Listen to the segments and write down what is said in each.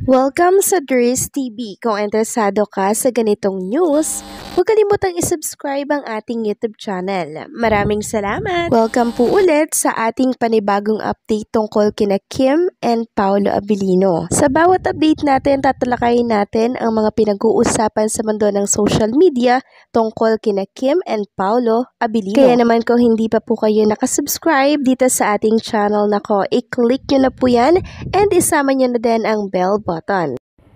Welcome sa Dries TV. Kung interesado ka sa ganitong news, huwag kalimutang isubscribe ang ating YouTube channel. Maraming salamat! Welcome po ulit sa ating panibagong update tungkol kina Kim and Paolo Abilino. Sa bawat update natin, tatalakayin natin ang mga pinag-uusapan sa mundo ng social media tungkol kina Kim and Paolo Abilino. Kaya naman kung hindi pa po kayo nakasubscribe dito sa ating channel nako, i-click nyo na po yan and isama nyo na din ang bell button.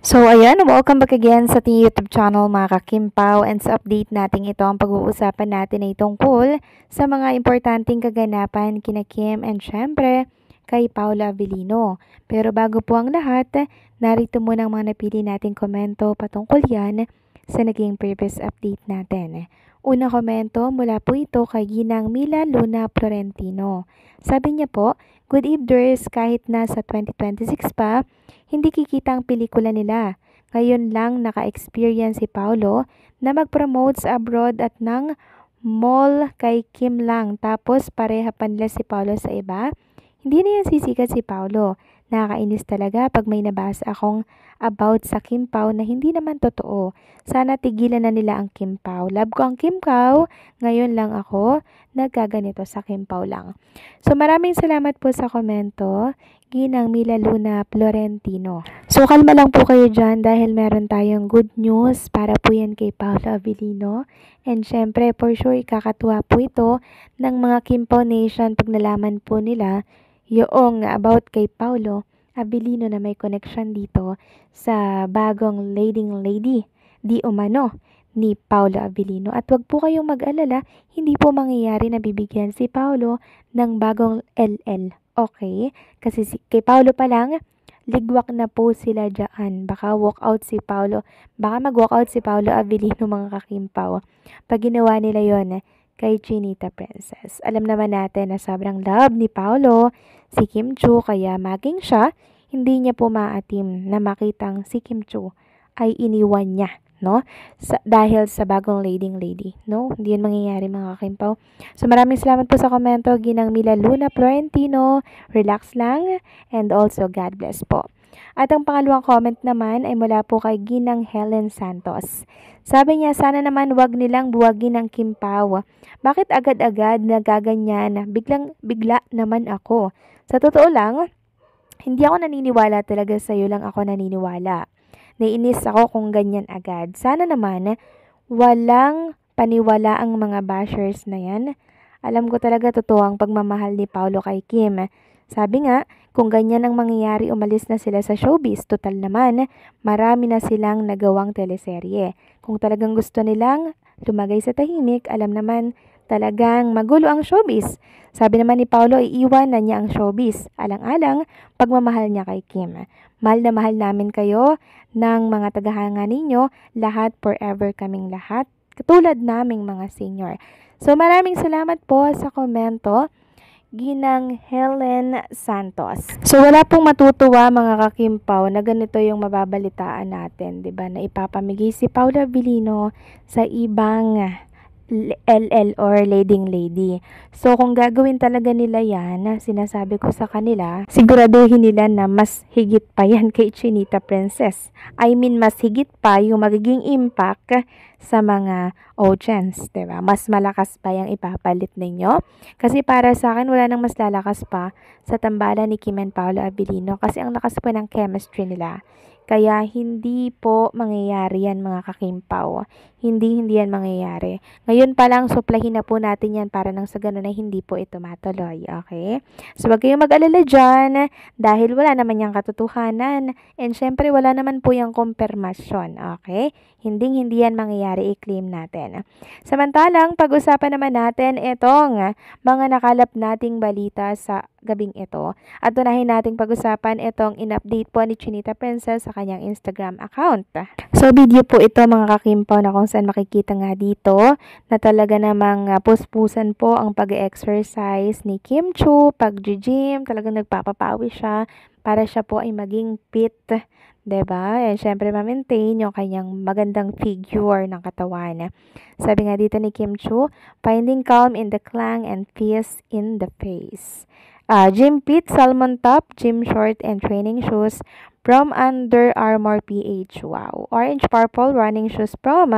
So ayan, welcome back again sa ating YouTube channel mga ka-Kimpaw, and sa update natin ito ang pag-uusapan natin ay tungkol sa mga importanteng kaganapan kina Kim and syempre kay Paolo Abilino. Pero bago po ang lahat, narito muna ang mga napili nating komento patungkol yan sa naging previous update natin. Unang komento mula po ito kay Ginang Mila Luna Florentino. Sabi niya po, "Good eveners, kahit na sa 2026 pa, hindi kikita ang pelikula nila. Ngayon lang naka-experience si Paolo na mag-promote sa abroad at ng mall kay Kim lang. Tapos pareha pa nila si Paolo sa iba. Hindi na yan sisikat si Paolo. Nakakainis talaga pag may nabasa akong about sa Kim Pao na hindi naman totoo. Sana tigilan na nila ang Kim Pao. Love ko ang Kim Pao. Ngayon lang ako nagkaganito sa Kim Pao lang." So maraming salamat po sa komento, Ginang Mila Luna Florentino. So kalma lang po kayo dyan dahil meron tayong good news para po yan kay Paolo Abilino. And syempre for sure ikakatuwa po ito ng mga Kim Pao Nation pag nalaman po nila yung about kay Paolo Abilino na may connection dito sa bagong leading lady di umano ni Paolo Abilino. At wag po kayong mag-alala, hindi po mangyayari na bibigyan si Paolo ng bagong LL. Okay? Kasi kay Paolo pa lang, ligwak na po sila dyan. Baka walkout si Paolo. Baka mag-walkout si Paolo Abilino mga kakimpaw. Pag ginawa nila yon kay Chinita Princess. Alam naman natin na sobrang love ni Paolo si Kim Chiu, kaya maging siya, hindi niya po maatim na makitang si Kim Chiu ay iniwan niya, no? Dahil sa bagong leading lady, no? Hindi yan mangyayari mga kakimpaw. So maraming salamat po sa komento, Ginang Mila Luna Florentino. Relax lang and also God bless po. At ang pangalawang comment naman ay mula po kay Ginang Helen Santos. Sabi niya, sana naman wag nilang buwagin ang Kim Pao. Bakit agad-agad nagaganyan? Bigla naman ako. Sa totoo lang, hindi ako naniniwala talaga, sa iyo lang ako naniniwala. Naiinis ako kung ganyan agad. Sana naman walang paniwala ang mga bashers na yan. Alam ko talaga totoo ang pagmamahal ni Paolo kay Kim. Sabi nga, kung ganyan ang mangyayari, umalis na sila sa showbiz. Total naman, marami na silang nagawang teleserye. Kung talagang gusto nilang lumagay sa tahimik, alam naman talagang magulo ang showbiz. Sabi naman ni Paolo, iiwan na niya ang showbiz. Alang-alang, pagmamahal niya kay Kim. Mahal na mahal namin kayo ng mga tagahanga ninyo. Lahat, forever kaming lahat. Katulad naming mga senior. So maraming salamat po sa komento, Ginang Helen Santos. So wala pong matutuwa mga kakimpaw na ganito yung mababalitaan natin, 'di ba? Na ipapamigay si Paolo Abilino sa ibang LL or leading lady. So kung gagawin talaga nila yan, sinasabi ko sa kanila, siguraduhin nila na mas higit pa yan kay Chinita Princess. I mean, mas higit pa yung magiging impact sa mga audience, diba? Mas malakas pa yung ipapalit ninyo. Kasi para sa akin, wala nang mas lalakas pa sa tambalan ni Kim and Paolo Abilino kasi ang lakas po ng chemistry nila. Kaya hindi po mangyayari yan mga kakimpaw. Hindi yan mangyayari. Ngayon pa lang, suplahin na po natin yan para nang sa ganun na hindi po ito matuloy. Okay? So wag kayong mag-alala dyan dahil wala naman yung katotohanan. And syempre wala naman po yung konfirmasyon. Okay? Hindi yan mangyayari, i-claim natin. Samantalang, pag-usapan naman natin itong mga nakalap nating balita sa gabing ito. At unahin nating pag-usapan itong in-update po ni Chinita Princess sa kanyang Instagram account. So video po ito mga kakimpaw na kung saan makikita nga dito na talaga namang puspusan po ang pag-exercise ni Kim Chiu, pag-gym, talagang nagpapapawi siya para siya po ay maging fit. Diba? And syempre ma-maintain yung kanyang magandang figure ng katawan. Sabi nga dito ni Kim Chiu, finding calm in the clang and peace in the face. Gym fit, salmon top, gym short, and training shoes from Under Armour PH. Wow. Orange purple running shoes from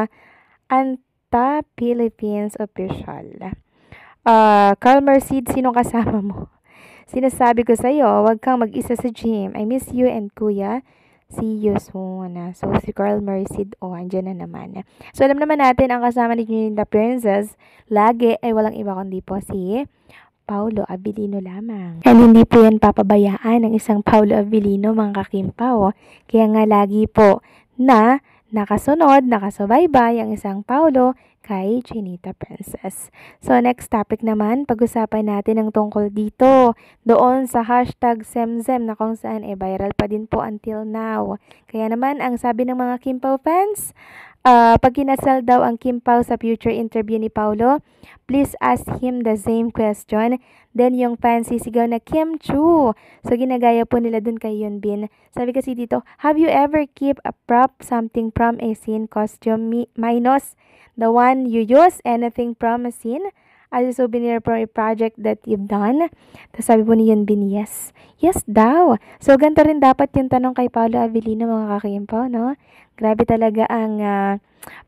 Anta Philippines official. Carl Merced, sino kasama mo? Sinasabi ko sa'yo, huwag kang mag-isa sa gym. I miss you and kuya. See you soon. So, si Carl Merced, andyan na naman. So, alam naman natin, ang kasama ni Junita Princess, lagi ay walang iba kundi po si Paulo Abilino lamang. And hindi po yan papabayaan ng isang Paulo Abilino, mga kakimpaw. Kaya nga lagi po na nakasunod, nakasubaybay ang isang Paulo kay Chinita Princess. So, next topic naman, pag-usapan natin ang tungkol dito. Doon sa hashtag Semsem na kung saan viral pa din po until now. Kaya naman, ang sabi ng mga Kimpaw fans, pag kinasal daw ang Kim Pao sa future interview ni Paulo, please ask him the same question. Then yung fans sisigaw na Kim Chu. So ginagaya po nila dun kay Yunbin. Sabi kasi dito, have you ever keep a prop something from a scene costume minus the one you use anything from a scene as a souvenir from a project that you've done? Tapos sabi po ni Yunbin, yes. Yes daw. So ganito rin dapat yung tanong kay Paulo Abilino, mga kakimpaw, no? Grabe talaga ang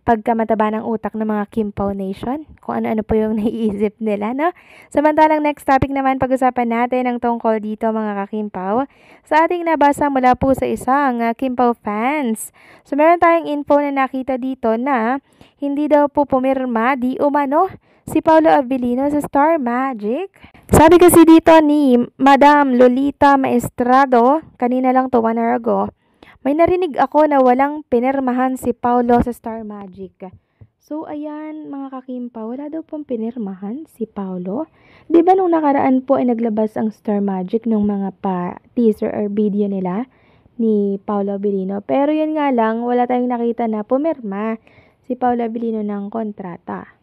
pagkamataba ng utak ng mga Kimpaw Nation. Kung ano-ano po yung naiisip nila, no? Samantalang next topic naman, pag-usapan natin ang tungkol dito, mga kakimpaw. Sa ating nabasa mula po sa isang Kimpaw fans. So, meron tayong info na nakita dito na hindi daw po pumirma, di umano, si Paulo Abilino sa Star Magic. Sabi kasi dito ni Madam Lolita Maestrado, kanina lang to 1 hour ago, may narinig ako na walang pinirmahan si Paulo sa Star Magic. So, ayan, mga kakimpa, wala daw pong pinirmahan si Paulo. Diba nung nakaraan po ay naglabas ang Star Magic ng mga teaser or video nila ni Paulo Abilino. Pero yun nga lang, wala tayong nakita na pumirma si Paulo Abilino ng kontrata.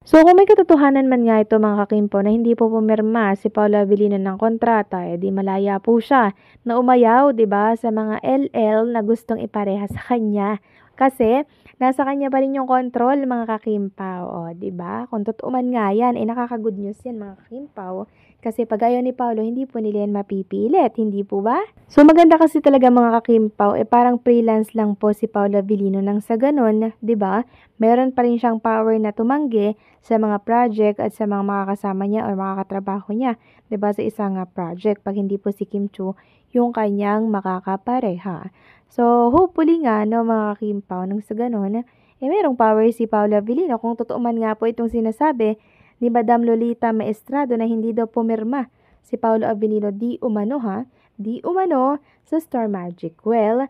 So, kung may katotohanan man nga ito, mga kakimpo, na hindi po pumirma si Paulo Abilino ng kontrata, di malaya po siya na umayaw, diba, sa mga LL na gustong ipareha sa kanya. Kasi, nasa kanya pa rin yung control, mga kakimpaw, diba? Kung totoo man nga yan, nakaka-good news yan, mga kakimpaw. Kasi pag ayaw ni Paulo, hindi po nila yan mapipilit, hindi po ba? So, maganda kasi talaga, mga kakimpaw, parang freelance lang po si Paulo Abilino nang sa ganun, diba? Meron pa rin siyang power na tumanggi sa mga project at sa mga makakasama niya o makakatrabaho niya, 'di ba, sa isang project pag hindi po si Kim Chu yung kanyang makakapareha. So, hopefully nga, no, mga Kimpaw, nang sa ganun, merong power si Paulo Abilino kung totoo man nga po itong sinasabi ni Madam Lolita Maestrado na hindi daw pumirma si Paulo Abilino di umano sa Star Magic. Well,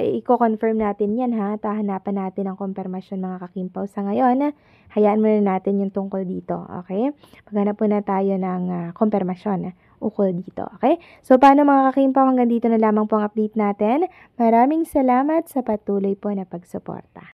i-confirm natin yan, ha. Hahanapan natin ang confirmation, mga kakimpaw. Sa ngayon, hayaan muna natin yung tungkol dito, okay? Maghanap po na tayo ng confirmation ukol dito, okay? So, paano, mga kakimpaw, hanggang dito na lamang po ang update natin. Maraming salamat sa patuloy po na pagsuporta.